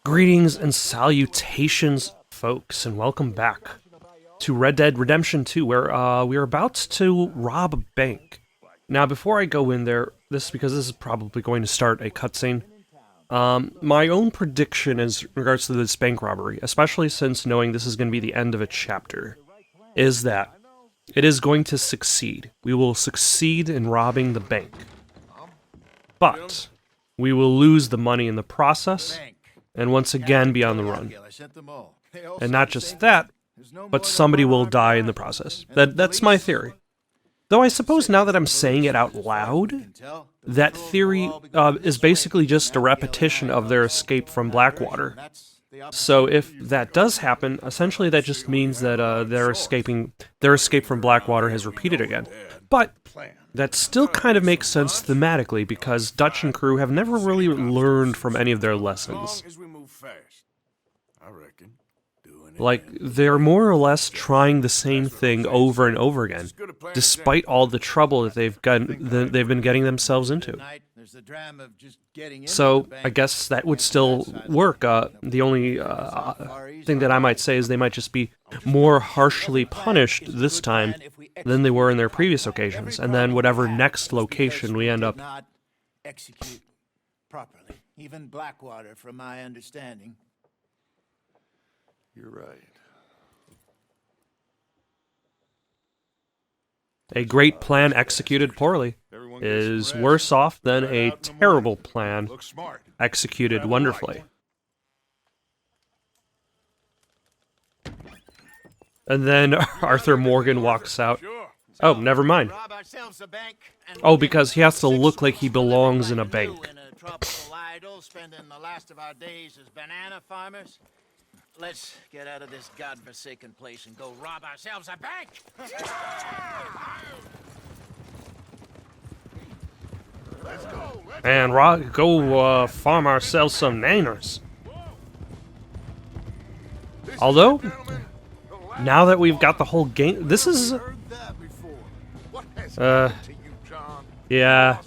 Greetings and salutations, folks, and welcome back to Red Dead Redemption 2, where we are about to rob a bank. Now, before I go in there, because this is probably going to start a cutscene, my own prediction in regards to this bank robbery, especially since knowing this is going to be the end of a chapter, is that it is going to succeed. We will succeed in robbing the bank. But we will lose the money in the process, and once again be on the run. And not just that, but somebody will die in the process. That's my theory. Though I suppose now that I'm saying it out loud, that theory is basically just a repetition of their escape from Blackwater. So if that does happen, essentially that just means that their escape from Blackwater has repeated again. But that still kind of makes sense thematically, because Dutch and crew have never really learned from any of their lessons. Like, they're more or less trying the same thing over and over again, despite all the trouble that they've been getting themselves into. So, I guess that would still work. The only thing that I might say is they might just be more harshly punished this time than they were in their previous occasions, and then whatever next location we end up... Execute properly. Even Blackwater, from my understanding. You're right. A great plan executed poorly is worse off than a terrible plan executed wonderfully. And then Arthur Morgan walks out. Oh, never mind. Oh, because he has to look like he belongs in a bank. Spending the last of our days as banana farmers. Let's get out of this godforsaken place and go rob ourselves a bank! Let's go. And go farm ourselves some nanners. Although, now that we've got the whole game, this is... yeah.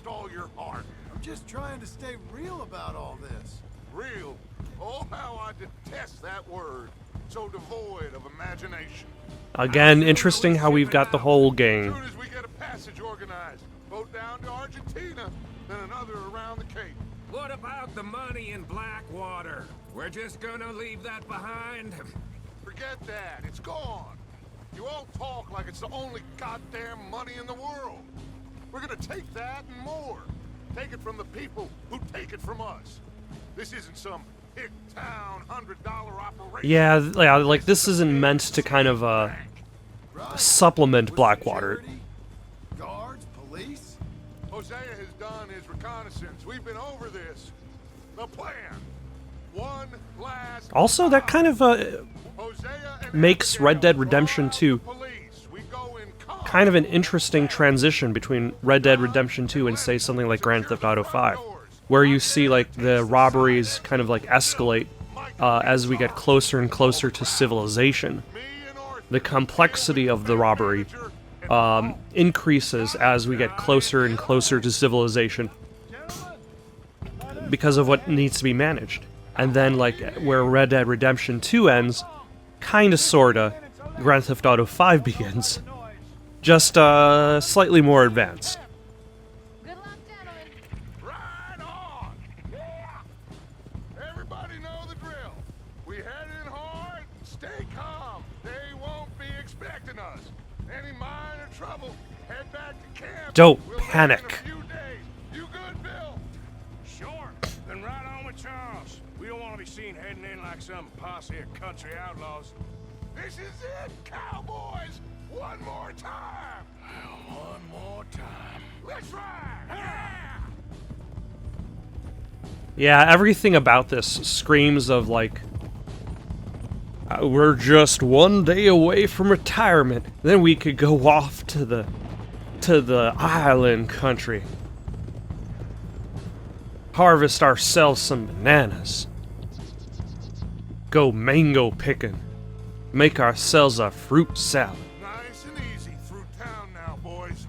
I'm just trying to stay real about all this. Real? Oh, how I detest that word. So devoid of imagination. Again, interesting how we've got the whole gang. As soon as we get a passage organized, boat down to Argentina, then another around the Cape. What about the money in Blackwater? We're just gonna leave that behind? Forget that. It's gone. You all talk like it's the only goddamn money in the world. We're gonna take that and more. Take it from the people who take it from us. This isn't some hick-town $100 operation. Yeah, like this isn't meant to kind of supplement Blackwater. Guards, police. Hosea has done his reconnaissance. We've been over this. The plan. One last. Also, that kind of makes Red Dead Redemption 2 kind of an interesting transition between Red Dead Redemption 2 and, say, something like Grand Theft Auto 5, where you see, like, the robberies kind of, like, escalate as we get closer and closer to civilization. The complexity of the robbery increases as we get closer and closer to civilization because of what needs to be managed. And then, like, where Red Dead Redemption 2 ends, kinda sorta, Grand Theft Auto 5 begins. Just, slightly more advanced. Good luck, gentlemen. Right on! Yeah! Everybody know the drill. We head in hard, stay calm. They won't be expecting us. Any minor trouble, head back to camp. Don't We'll leave panic. in a few days. You good, Bill? Sure. Then right on with Charles. We don't want to be seen heading in like some posse of country outlaws. This is it, cowboys! One more time! One more time. Let's ride! Yeah! Yeah, everything about this screams of, like, we're just one day away from retirement. Then we could go off to the island country. Harvest ourselves some bananas. Go mango picking. Make ourselves a fruit salad. Nice and easy through town now, boys.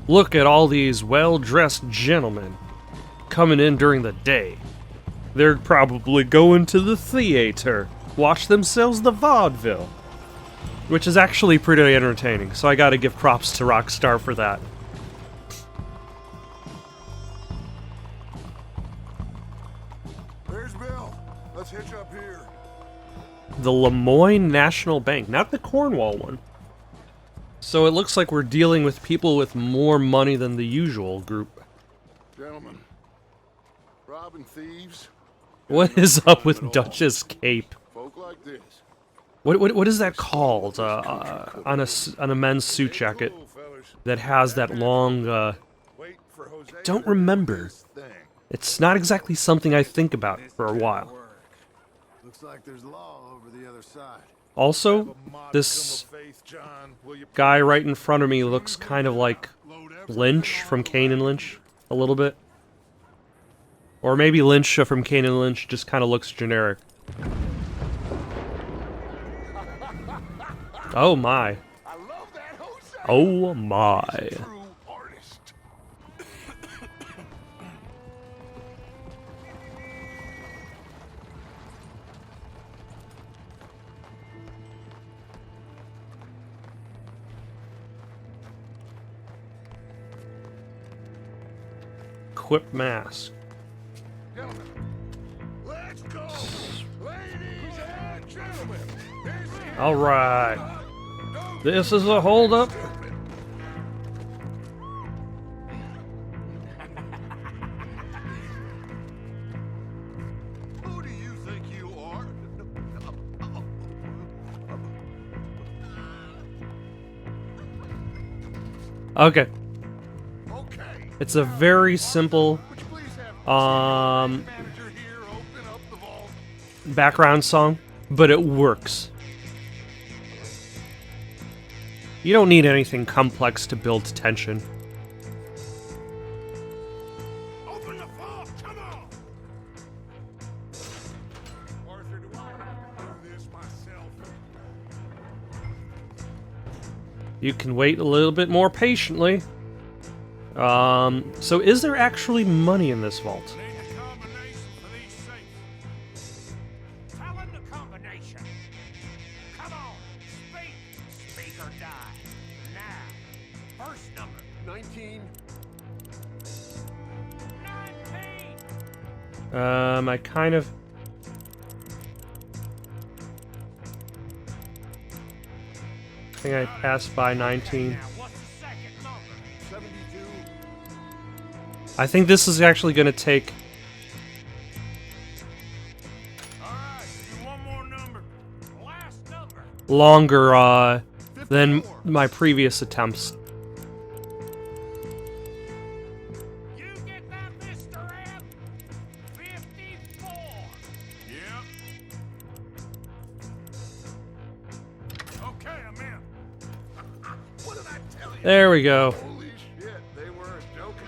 Look at all these well-dressed gentlemen coming in during the day. They're probably going to the theater, watch themselves the vaudeville. Which is actually pretty entertaining, so I gotta give props to Rockstar for that. There's Bill. Let's hitch up here. The Lemoyne National Bank, not the Cornwall one. So it looks like we're dealing with people with more money than the usual group. Gentlemen, robbing thieves, What is up with Dutch's cape? folk like this. What is that called on a men's suit jacket that has that long? Wait for Jose. Don't remember. Thing. It's not exactly something I think about for a while. Looks like there's law over the other side. Also, this guy right in front of me looks kind of like Lynch from Kane and Lynch, a little bit. Or maybe Lynch from Kane and Lynch just kind of looks generic. Oh my. I love that Jose. Oh my. True artist. Equip mask. Gentlemen, let's go. Ladies and gentlemen, this is Alright. This is a holdup. Who do you think you are? Okay. Okay. It's a very simple Would you please have um manager here open up the vault? background song, but it works. You don't need anything complex to build tension. Open the vault, come on! Arthur, do I have to do this myself? You can wait a little bit more patiently. So is there actually money in this vault? Need a combination for these safes. Tell him the combination. Come on, speak or die. Now, first number. 19. 19. I kind of... I think I passed by 19. Now, what's the second number? 72. I think this is actually going to take... All right, do one more number. Last number. longer, than my previous attempts. You get that, Mr. M? 54. Yep. Okay, I'm in. What did I tell you? There we go. Holy shit, they weren't joking.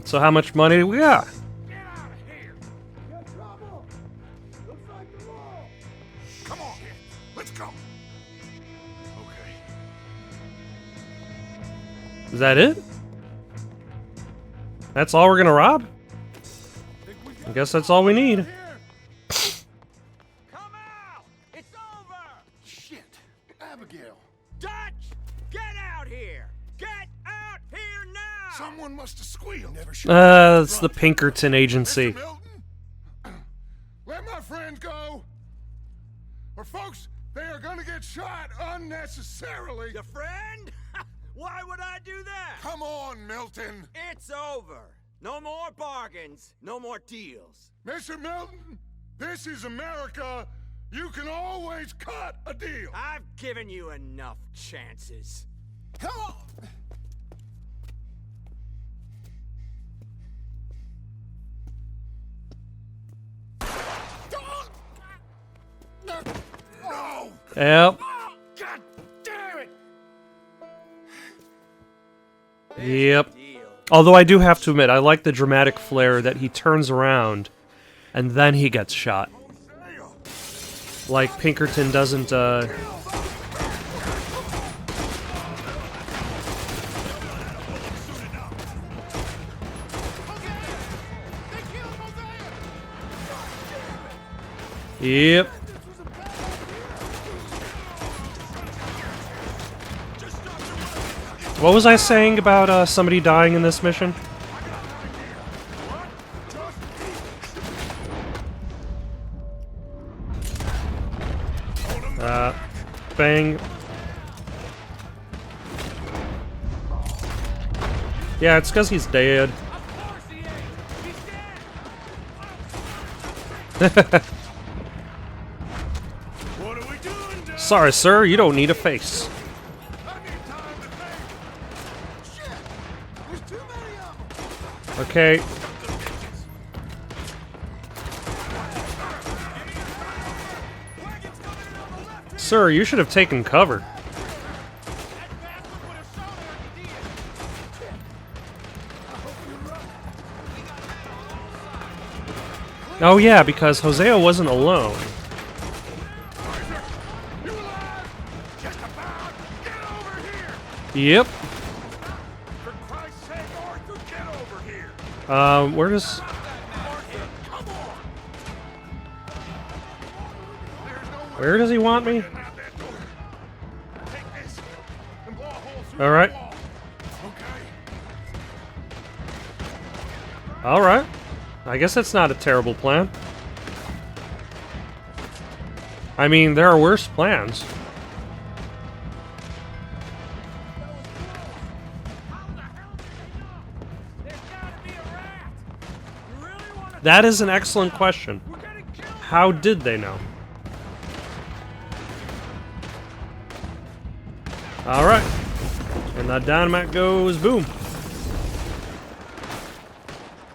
So how much money do we got? Get out of here. Come on, kid. Let's go. Okay. Is that it? That's all we're gonna rob? I guess that's all we need. Come out! It's over! Shit. Abigail. Dutch! Get out here! Get out here now! Someone must have squealed. Never should. It's the Pinkerton Agency. Mr. Milton, let my friend go. Or folks, they are gonna get shot unnecessarily. Your friend? Why would I do that? Come on, Milton. It's over. No more bargains. No more deals. Mr. Milton, this is America. You can always cut a deal. I've given you enough chances. Come on. No! Yep. God damn it! Yep. Deal. Although I do have to admit, I like the dramatic flair that he turns around and then he gets shot. Like Pinkerton doesn't, Yep. What was I saying about somebody dying in this mission? Bang. Yeah, it's because he's dead. What are we doing, Dad? Sorry, sir, you don't need a face. Okay. Sir, you should have taken cover. Oh yeah, because Hosea wasn't alone. Just about! Get over here! Yep. For Christ's sake, Arthur, get over here! Where does... Arthur, come on! There's no way Where does he want me? to get out that door. Take this and blow a hole through Alright. the wall. Okay? Alright. I guess that's not a terrible plan. I mean, there are worse plans. That is an excellent question. How did they know? Alright. And that dynamite goes boom.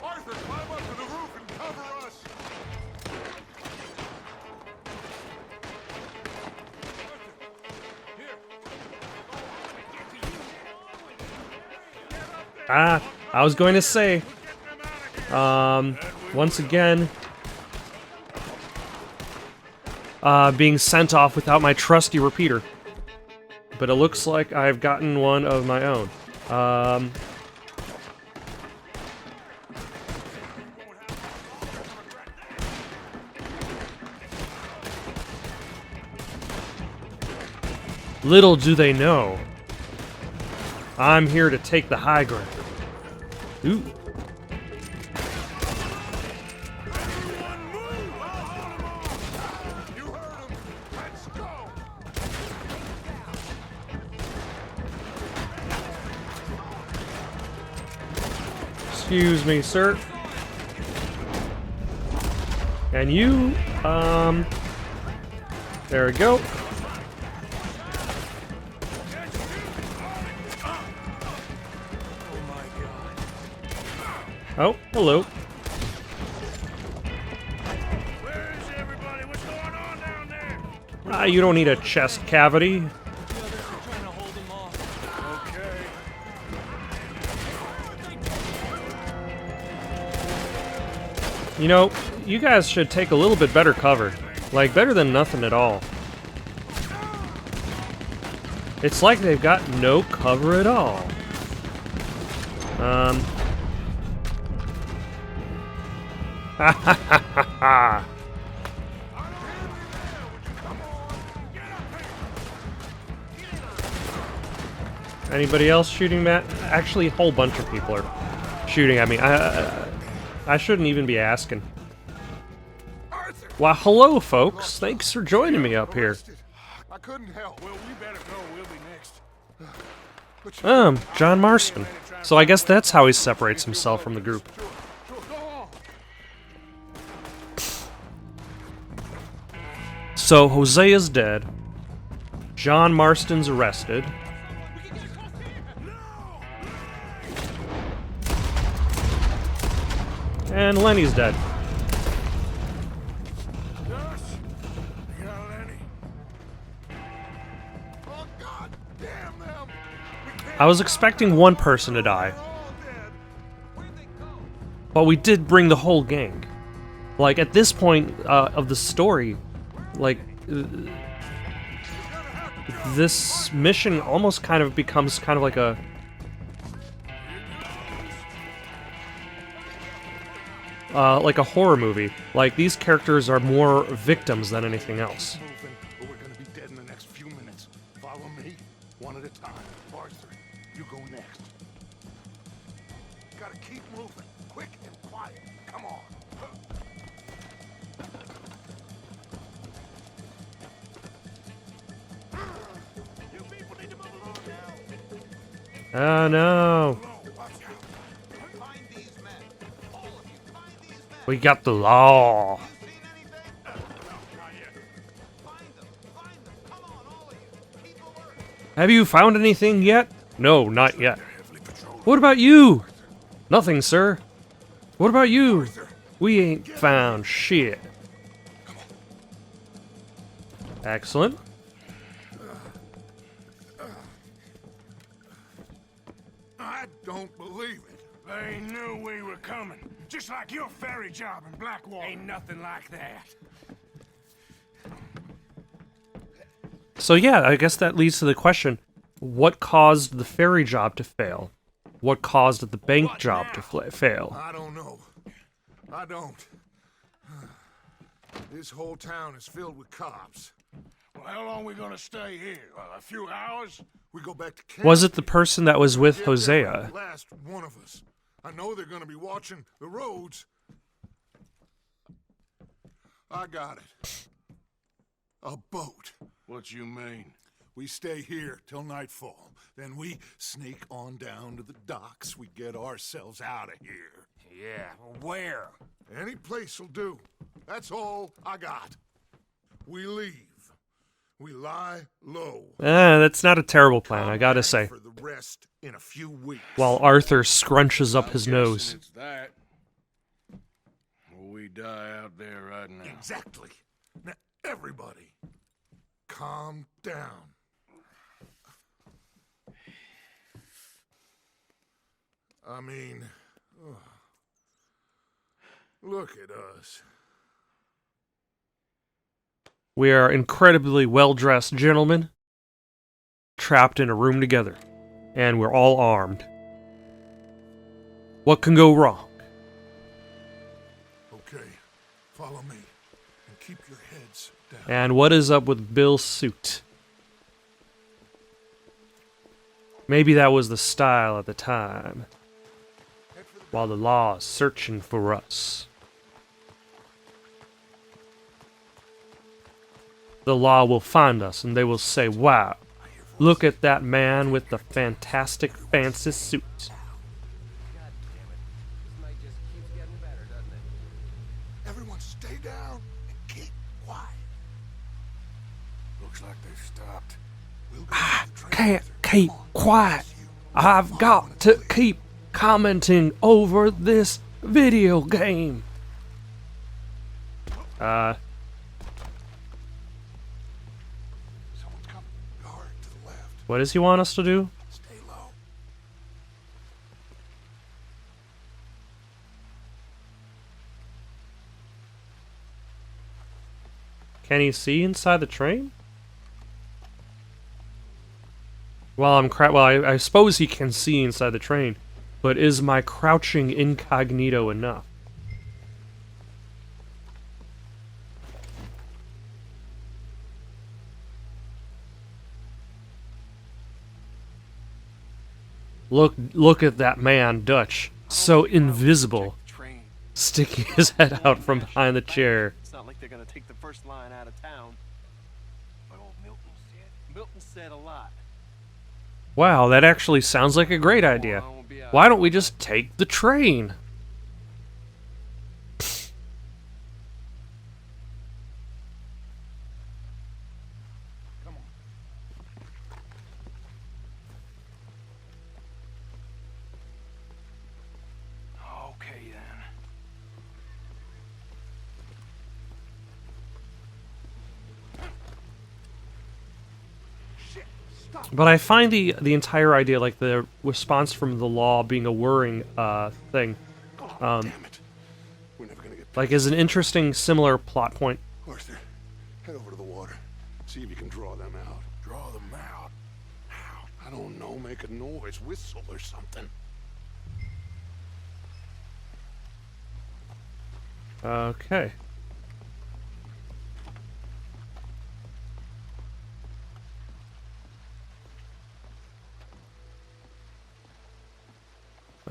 Arthur, climb up to the roof and cover us! Ah, I was going to say, once again, being sent off without my trusty repeater. But it looks like I've gotten one of my own. Little do they know, I'm here to take the high ground. Ooh. You heard him! Let's go! Excuse me, sir. And you, there we go. Oh, hello. Where is everybody? What's going on down there? Ah, you don't need a chest cavity. Okay. You know, you guys should take a little bit better cover. Like, better than nothing at all. It's like they've got no cover at all. Ha ha ha ha ha. Anybody else shooting Matt? Actually, a whole bunch of people are shooting at me. I shouldn't even be asking. Arthur! Well, hello, folks. Thanks for joining me up here. Arrested. I couldn't help. Well, we better go. We'll be next. John Marston. So I guess that's how he separates himself from the group. Sure, go on. So Hosea's dead. John Marston's arrested. And Lenny's dead. Yes. You got Lenny. Oh, God damn them! We can't I was expecting one person to die, all dead. but we did bring the whole gang. Like, at this point of the story, like, this mission almost kind of becomes kind of like a horror movie. Like, these characters are more victims than anything else. Moving, or we're gonna be dead in the next few minutes. Follow me, one at a time. Arthur, you go next. Gotta keep moving, quick and quiet. Come on. You people need to move along now. Oh no. Watch out. Find these men. All of you, find these men. We got the law. Seen anything? No, not yet. Find them. Find them. Come on, all of you. Keep alert. Have you found anything yet? No, not yet. Heavily patrolled. What about you? Nothing, sir. What about you? We ain't found shit. Excellent. I don't believe it. They knew we were coming. Just like your ferry job in Blackwater. Ain't nothing like that. So yeah, I guess that leads to the question, what caused the ferry job to fail? What caused the bank job to fail? I don't know. I don't. This whole town is filled with cops. Well, how long we gonna stay here? A few hours? We go back to camp. Was it the person that was with Get Hosea? there, last one of us. I know they're gonna be watching the roads. I got it. A boat. What you mean? We stay here till nightfall. Then we sneak on down to the docks. We get ourselves out of here. Yeah, where? Any place will do. That's all I got. We leave. We lie low. That's not a terrible plan, I gotta Back say. for the rest in a few weeks. While Arthur scrunches up his Guessing nose. It's that. Or we die out there right now. Exactly. Now, everybody, calm down. I mean, look at us. We are incredibly well-dressed gentlemen, trapped in a room together, and we're all armed. What can go wrong? Okay, follow me and keep your heads down. And what is up with Bill's suit? Maybe that was the style at the time, while the law is searching for us. The law will find us and they will say, wow, look at that man with the fantastic fancy suit. God damn it. This night just keeps getting better, doesn't it? Everyone stay down and keep quiet. Looks like they've stopped. We'll go to the train Can't later. keep Come on, quiet. it's you. I've got to keep commenting over this video game. Someone's coming. Guard to the left. What does he want us to do? Stay low. Can he see inside the train? Well, I suppose he can see inside the train, but is my crouching incognito enough? Look at that man, Dutch. So invisible. Train. Sticking his head out from behind the chair. It's not like they're gonna take the first line out of town. But old Milton said. Milton said a lot. Wow, that actually sounds like a great idea. Why don't we just take the train? Come on. Okay then. Shit. Stop. But I find the entire idea, like the response from the law being a worrying thing, Damn it. We're never gonna get like is an interesting, similar plot point. Arthur. Head over to the water. See if you can draw them out. Draw them out. How? I don't know. Make a noise. Whistle or something. Okay.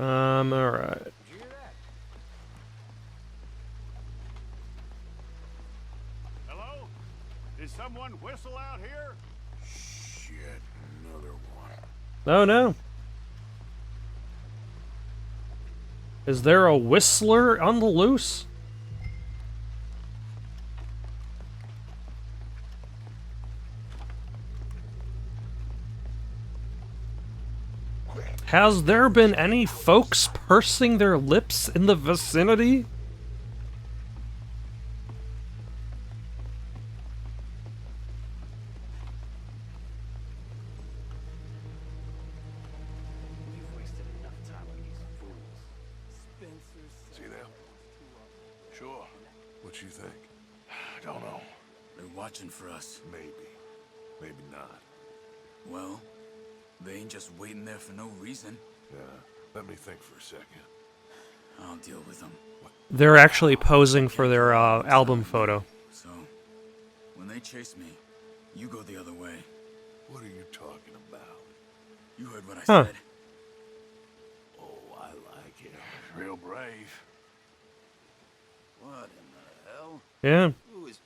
Alright. Hello? Did someone whistle out here? Shit, another one. Oh no. Is there a whistler on the loose? Has there been any folks pursing their lips in the vicinity? We've wasted enough time on these fools. See them? Sure. What you think? I don't know. They're watching for us. Maybe. Maybe not. Well, they ain't just waiting there for no reason. Yeah. Let me think for a second. I'll deal with them. They're actually posing for their album photo. So, when they chase me, you go the other way. What are you talking about? You heard what I Huh. said. Oh, I like it. Real brave. What in the hell? Yeah. Who is...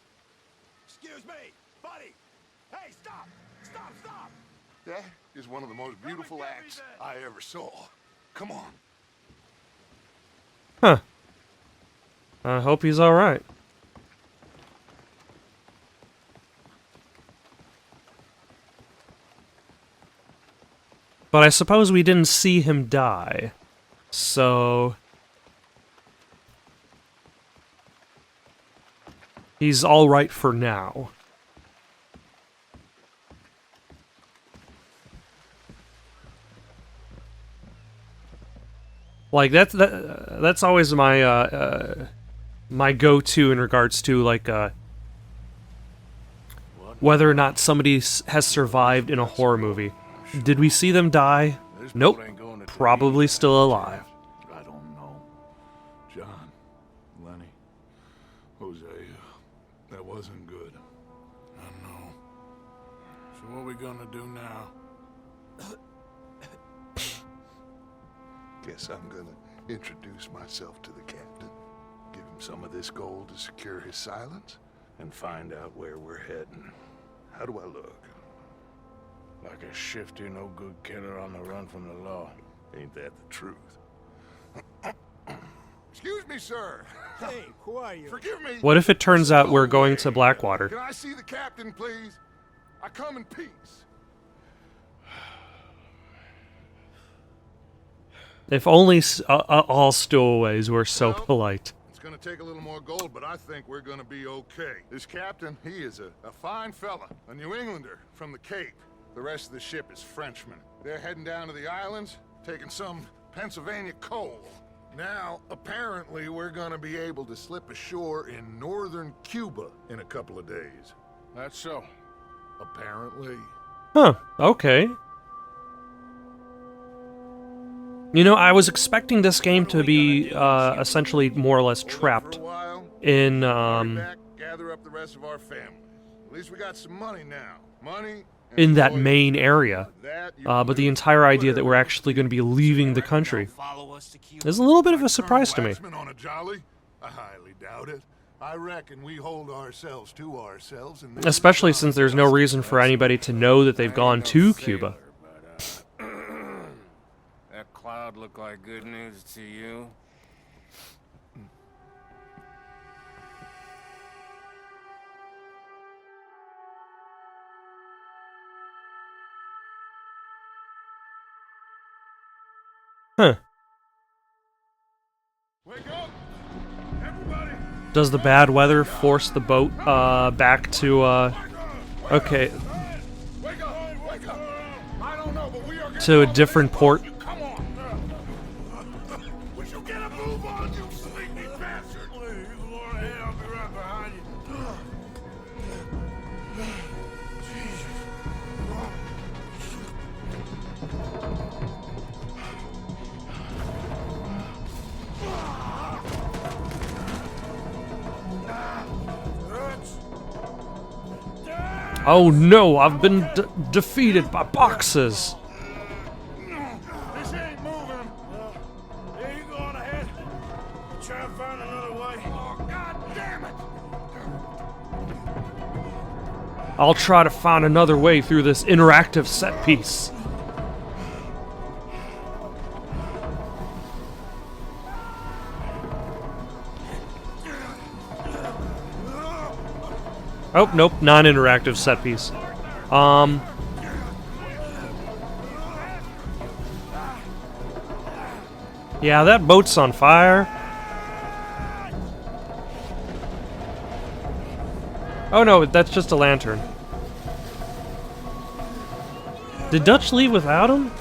Excuse me, buddy! Hey, stop! Stop, stop! That is one of the most beautiful acts I ever saw. Come on. Huh. I hope he's alright. But I suppose we didn't see him die. So... he's alright for now. Like that's always my my go-to in regards to like whether or not somebody has survived in a horror movie. Did we see them die? Nope. Probably still alive. I don't know. John, Lenny, Jose, that wasn't good. I know. So what are we gonna do now? Guess I'm gonna introduce myself to the captain. Give him some of this gold to secure his silence, and find out where we're heading. How do I look? Like a shifty, no-good killer on the run from the law. Ain't that the truth? Excuse me, sir. Hey, who are you? Forgive me. What if it turns out we're going to Blackwater? Can I see the captain, please? I come in peace. If only all stowaways were so Well, polite. It's gonna take a little more gold, but I think we're gonna be okay. This captain, he is a fine fella, a New Englander from the Cape. The rest of the ship is Frenchmen. They're heading down to the islands, taking some Pennsylvania coal. Now, apparently, we're gonna be able to slip ashore in northern Cuba in a couple of days. That's so. Apparently. Huh, okay. You know, I was expecting this game to be essentially more or less trapped For a while, in hurry back, gather up the rest of our family. At least we got some money now. Money and in that toys. main area. That you But can the do entire idea that we're whatever. actually going to be leaving the country Follow us to Cuba. is a little bit of a surprise to me. Waxman on a jolly? I highly doubt it. I reckon we hold ourselves to ourselves, and this is Especially honest. since there's no reason for anybody to know that they've gone to Cuba. That cloud look like good news to you? Huh. Wake up, everybody! Does the bad weather force the boat back to okay, Wake up! Wake up! I don't know, but we are to a different port? Come on! Would you get a move on, you sleepy bastard? Please, Lord, I'll be right behind you. Oh no, I've been defeated by boxes. This ain't moving. Yeah, you go on ahead. Try and find another way. Oh, God damn it! I'll try to find another way through this interactive set piece. Oh, nope, non-interactive set piece. Yeah, that boat's on fire. Oh no, that's just a lantern. Did Dutch leave without him?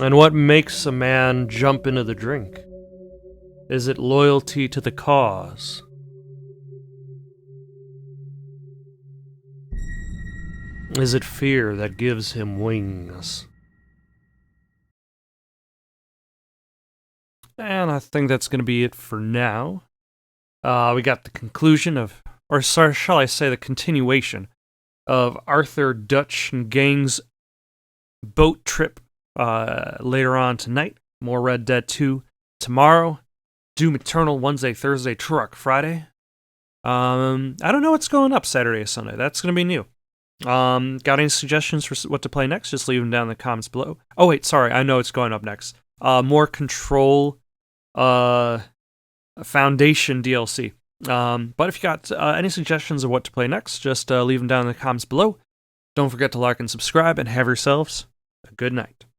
And what makes a man jump into the drink? Is it loyalty to the cause? Is it fear that gives him wings? And I think that's going to be it for now. We got the conclusion of, or sorry, shall I say the continuation of Arthur, Dutch, and gang's boat trip later on tonight. More Red Dead 2 tomorrow. Doom Eternal Wednesday, Thursday, Truck Friday. I don't know what's going up Saturday or Sunday. That's going to be new. Got any suggestions for what to play next? Just leave them down in the comments below. Oh wait, sorry, I know it's going up next. More Control Foundation DLC. But if you got any suggestions of what to play next, just leave them down in the comments below. Don't forget to like and subscribe, and have yourselves a good night.